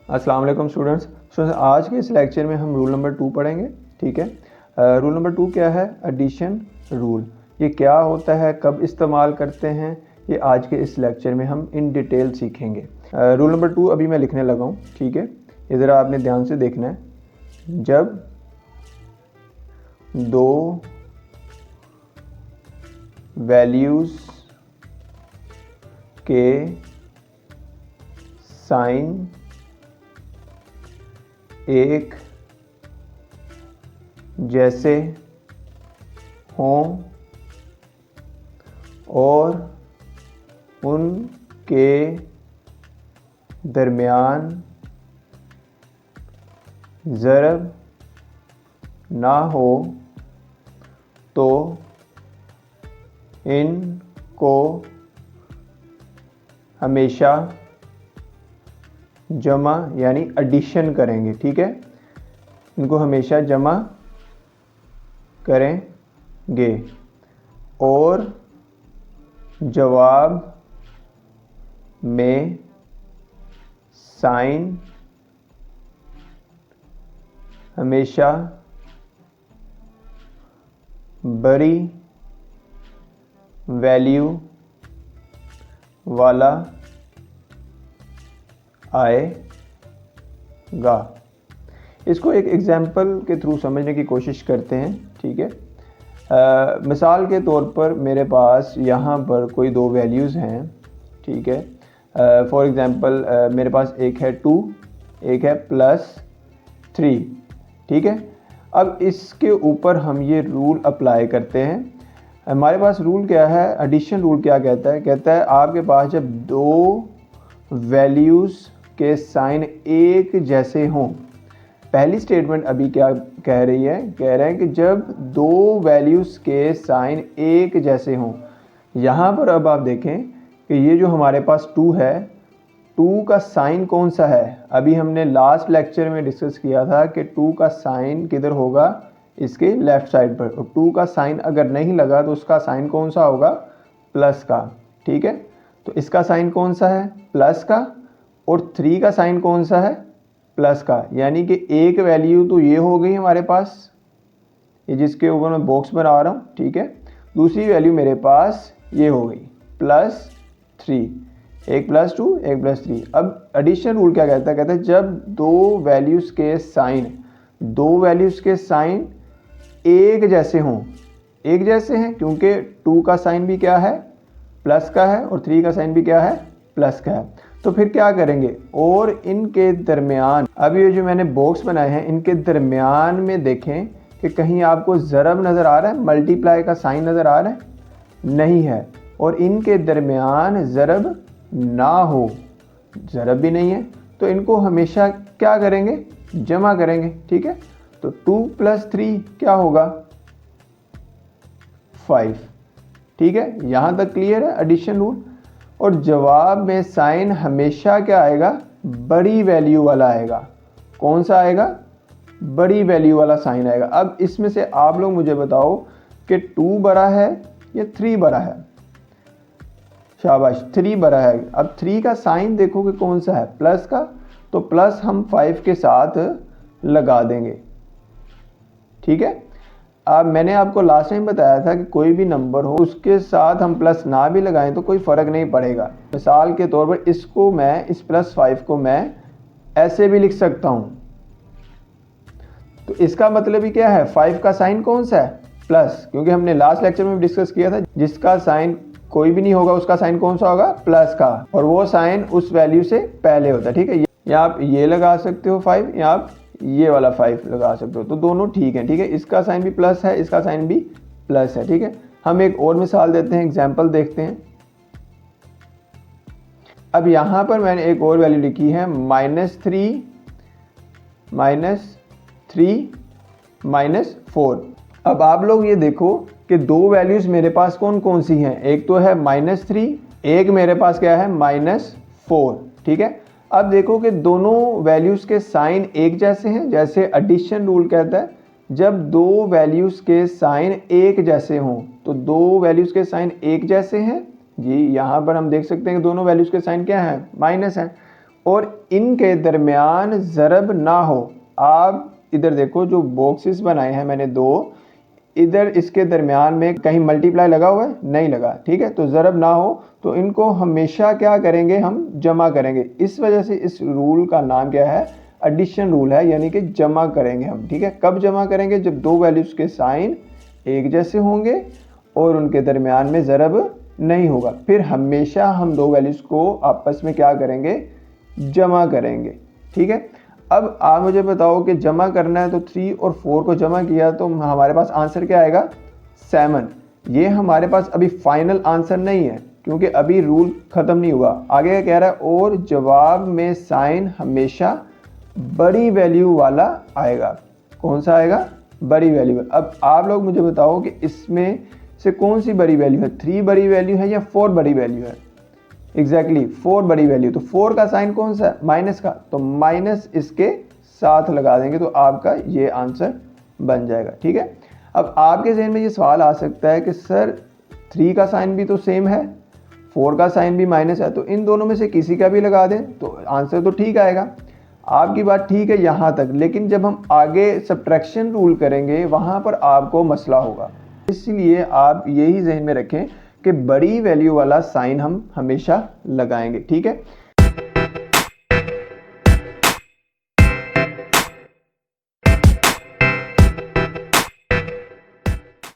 अस्सलाम वालेकुम स्टूडेंट्स। आज के इस लेक्चर में हम रूल नंबर 2 पढ़ेंगे। ठीक है, रूल नंबर 2 क्या है? Addition rule. ये क्या होता है, कब इस्तेमाल करते हैं, ये आज के इस लेक्चर में हम इन डिटेल सीखेंगे। रूल नंबर 2 अभी मैं लिखने लगा हूँ। ठीक है, ये ज़रा आपने ध्यान से देखना है। जब दो वैल्यूज़ के साइन एक जैसे हों और उनके दरमियान ज़रब ना हो तो इनको हमेशा जमा यानी एडिशन करेंगे। ठीक है, इनको हमेशा जमा करेंगे और जवाब में साइन हमेशा बड़ी वैल्यू वाला आएगा। इसको एक एग्जाम्पल के थ्रू समझने की कोशिश करते हैं। ठीक है, मिसाल के तौर पर मेरे पास यहाँ पर कोई दो वैल्यूज़ हैं। ठीक है, फॉर एग्ज़ाम्पल मेरे पास एक है 2, एक है +3। ठीक है, अब इसके ऊपर हम ये रूल अप्लाई करते हैं। हमारे पास रूल क्या है? एडिशन रूल क्या कहता है? कहता है आपके पास जब दो वैल्यूज़ के साइन एक जैसे हों। पहली स्टेटमेंट अभी क्या कह रही है? कह रहे हैं कि जब दो वैल्यूज़ के साइन एक जैसे हों। यहाँ पर अब आप देखें कि ये जो हमारे पास 2 है, 2 का साइन कौन सा है? अभी हमने लास्ट लेक्चर में डिस्कस किया था कि 2 का साइन किधर होगा? इसके लेफ़्ट साइड पर। और 2 का साइन अगर नहीं लगा तो उसका साइन कौन सा होगा? प्लस का। ठीक है, तो इसका साइन कौन सा है? प्लस का। और 3 का साइन कौन सा है? प्लस का। यानी कि एक वैल्यू तो ये हो गई हमारे पास, ये जिसके ऊपर मैं बॉक्स बना रहा हूँ। ठीक है, दूसरी वैल्यू मेरे पास ये हो गई +3। एक +2 एक +3। अब एडिशन रूल क्या कहता है? कहता है जब दो वैल्यूज़ के साइन एक जैसे हों। एक जैसे हैं क्योंकि 2 का साइन भी क्या है? प्लस का है और 3 का साइन भी क्या है? प्लस का है। तो फिर क्या करेंगे? और इनके दरमियान, अब ये जो मैंने बॉक्स बनाए हैं इनके दरमियान में देखें कि कहीं आपको ज़रब नज़र आ रहा है, मल्टीप्लाई का साइन नज़र आ रहा है? नहीं है। और इनके दरमियान ज़रब ना हो, ज़रब भी नहीं है, तो इनको हमेशा क्या करेंगे? जमा करेंगे। ठीक है, तो 2 + 3 क्या होगा? 5। ठीक है, यहाँ तक क्लियर है एडिशन रूल। और जवाब में साइन हमेशा क्या आएगा? बड़ी वैल्यू वाला आएगा। कौन सा आएगा? बड़ी वैल्यू वाला साइन आएगा। अब इसमें से आप लोग मुझे बताओ कि 2 बड़ा है या 3 बड़ा है? शाबाश, 3 बड़ा है। अब 3 का साइन देखो कि कौन सा है? प्लस का। तो प्लस हम 5 के साथ लगा देंगे। ठीक है, अब मैंने आपको लास्ट टाइम बताया था कि कोई भी नंबर हो उसके साथ हम प्लस ना भी लगाएं तो कोई फ़र्क नहीं पड़ेगा। मिसाल के तौर पर इसको मैं, इस +5 को मैं ऐसे भी लिख सकता हूं। तो इसका मतलब ही क्या है? 5 का साइन कौन सा है? प्लस, क्योंकि हमने लास्ट लेक्चर में डिस्कस किया था जिसका साइन कोई भी नहीं होगा उसका साइन कौन सा होगा? प्लस का। और वो साइन उस वैल्यू से पहले होता है। ठीक है, या आप ये लगा सकते हो 5, या आप ये वाला 5 लगा सकते हो, तो दोनों ठीक है। ठीक है, इसका साइन भी प्लस है, इसका साइन भी प्लस है। ठीक है, हम एक और मिसाल देते हैं, एग्जांपल देखते हैं। अब यहाँ पर मैंने एक और वैल्यू लिखी है -3 -4। अब आप लोग ये देखो कि दो वैल्यूज़ मेरे पास कौन कौन सी हैं? एक तो है -3, एक मेरे पास क्या है? -4। ठीक है, अब देखो कि दोनों वैल्यूज़ के साइन एक जैसे हैं। जैसे एडिशन रूल कहता है जब दो वैल्यूज़ के साइन एक जैसे हों, तो दो वैल्यूज़ के साइन एक जैसे हैं जी। यहाँ पर हम देख सकते हैं कि दोनों वैल्यूज़ के साइन क्या हैं? माइनस हैं। और इनके दरमियान ज़रब ना हो। आप इधर देखो जो बॉक्सेस बनाए हैं मैंने दो, इधर इसके दरमियान में कहीं मल्टीप्लाई लगा हुआ है, नहीं लगा, ठीक है। तो ज़रब ना हो तो इनको हमेशा क्या करेंगे, हम जमा करेंगे। इस वजह से इस रूल का नाम क्या है, एडिशन रूल है, यानी कि जमा करेंगे हम, ठीक है। कब जमा करेंगे, जब दो वैल्यूज़ के साइन एक जैसे होंगे और उनके दरमियान में ज़रब नहीं होगा, फिर हमेशा हम दो वैल्यूज़ को आपस में क्या करेंगे, जमा करेंगे, ठीक है। अब आप मुझे बताओ कि जमा करना है तो 3 और 4 को जमा किया तो हमारे पास आंसर क्या आएगा, 7। ये हमारे पास अभी फाइनल आंसर नहीं है क्योंकि अभी रूल ख़त्म नहीं हुआ। आगे क्या कह रहा है, और जवाब में साइन हमेशा बड़ी वैल्यू वाला आएगा। कौन सा आएगा, बड़ी वैल्यू। अब आप लोग मुझे बताओ कि इसमें से कौन सी बड़ी वैल्यू है, 3 बड़ी वैल्यू है या 4 बड़ी वैल्यू है। एग्जैक्टली 4 बड़ी वैल्यू। तो 4 का साइन कौन सा है, माइनस का, तो माइनस इसके साथ लगा देंगे तो आपका ये आंसर बन जाएगा, ठीक है। अब आपके जहन में ये सवाल आ सकता है कि सर 3 का साइन भी तो सेम है, 4 का साइन भी माइनस है, तो इन दोनों में से किसी का भी लगा दें तो आंसर तो ठीक आएगा। आपकी बात ठीक है यहाँ तक, लेकिन जब हम आगे सब्ट्रैक्शन रूल करेंगे वहाँ पर आपको मसला होगा। इसलिए आप यही जहन में रखें कि बड़ी वैल्यू वाला साइन हम हमेशा लगाएंगे, ठीक है।